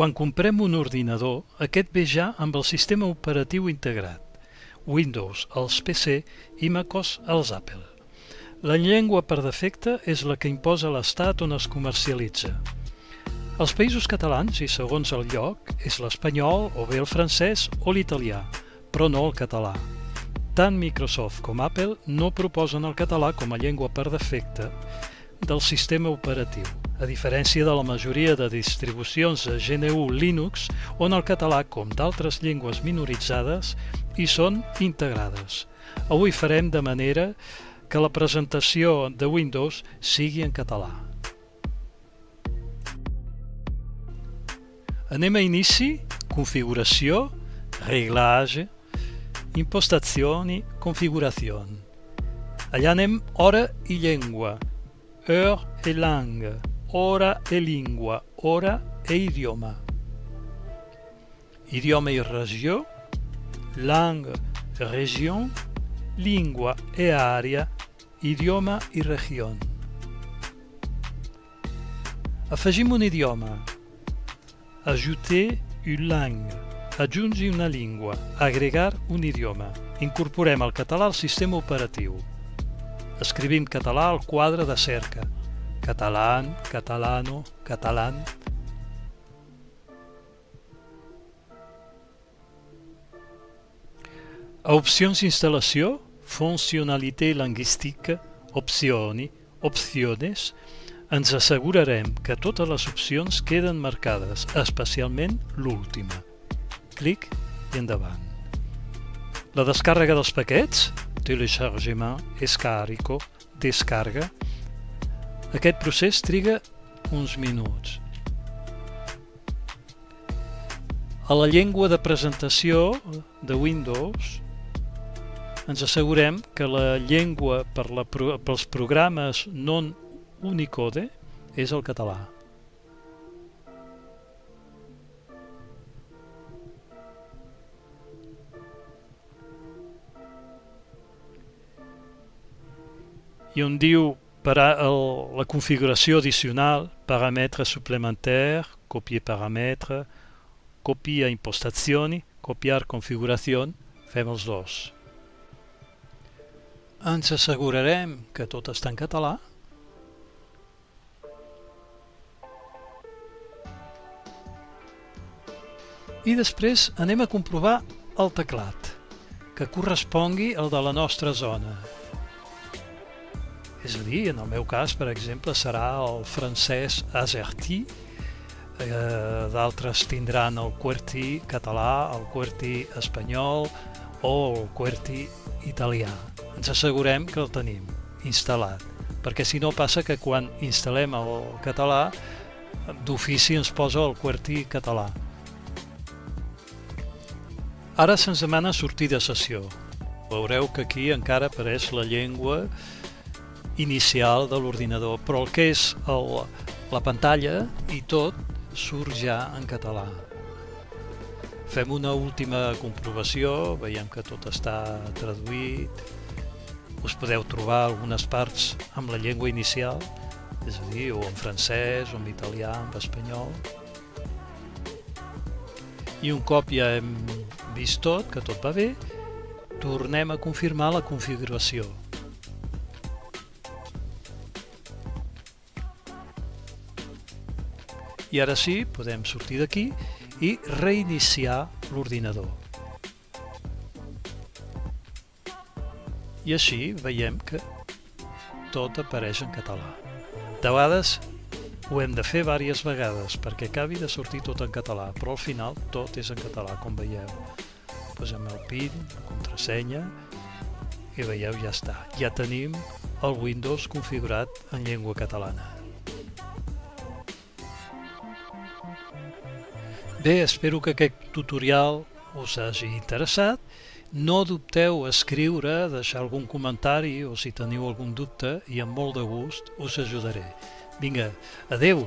Quan comprem un ordinador, aquest ve ja amb el sistema operatiu integrat, Windows als PC i macOS als Apple. La llengua per defecte és la que imposa l'estat on es comercialitza. Als Països Catalans, i segons el lloc, és l'espanyol o bé el francès o l'italià, però no el català. Tant Microsoft com Apple no proposen el català com a llengua per defecte del sistema operatiu, a diferència de la majoria de distribucions de GNU Linux, on el català, com d'altres llengües minoritzades, hi són integrades. Avui farem de manera que la presentació de Windows sigui en català. Anem a inici, configuració, reglage, impostazioni, configurazione. Allà anem hora i llengua, heure et langue, hora e lingua, hora e idioma. Idioma i regió, langue, région, lingua e area, idioma i regió. Afegim un idioma. Ajouter une langue. Aggiungi una llengua. Agregar un idioma. Incorporem el català al sistema operatiu. Escrivim català al quadre de cerca. Catalán, catalano, catalán. A opcions d'instal·lació, funcionalitat lingüística, opzioni, opciones, ens assegurarem que totes les opcions queden marcades, especialment l'última. Clic i endavant. La descàrrega dels paquets, téléchargement, escarico, descarga. Aquest procés triga uns minuts. A la llengua de presentació de Windows ens assegurem que la llengua pels programes non Unicode és el català. I on diu per a la configuració addicional, paramètres suplementaires, copiar paramètres, copiar impostazioni, copiar configuració, fem els dos. Ens assegurarem que tot està en català. I després anem a comprovar el teclat, que correspongui al de la nostra zona. És a dir, en el meu cas, per exemple, serà el francès AZERTY, d'altres tindran el QWERTY català, el QWERTY espanyol o el QWERTY italià. Ens assegurem que el tenim instal·lat, perquè si no passa que quan instal·lem el català, d'ofici ens posa el QWERTY català. Ara se'ns demana sortir de sessió. Veureu que aquí encara apareix la llengua inicial de l'ordinador, però el que és la pantalla i tot surt ja en català. Fem una última comprovació, veiem que tot està traduït. Us podeu trobar algunes parts amb la llengua inicial, és a dir, o en francès, o en italià, o en espanyol. I un cop ja hem vist tot, que tot va bé, tornem a confirmar la configuració. I ara sí, podem sortir d'aquí i reiniciar l'ordinador. I així veiem que tot apareix en català. De vegades ho hem de fer diverses vegades perquè acabi de sortir tot en català, però al final tot és en català, com veieu. Posem el PIN, la contrasenya, i veieu, ja està. Ja tenim el Windows configurat en llengua catalana. Bé, espero que aquest tutorial us hagi interessat. No dubteu a escriure, deixar algun comentari o si teniu algun dubte i amb molt de gust us ajudaré. Vinga, adeu!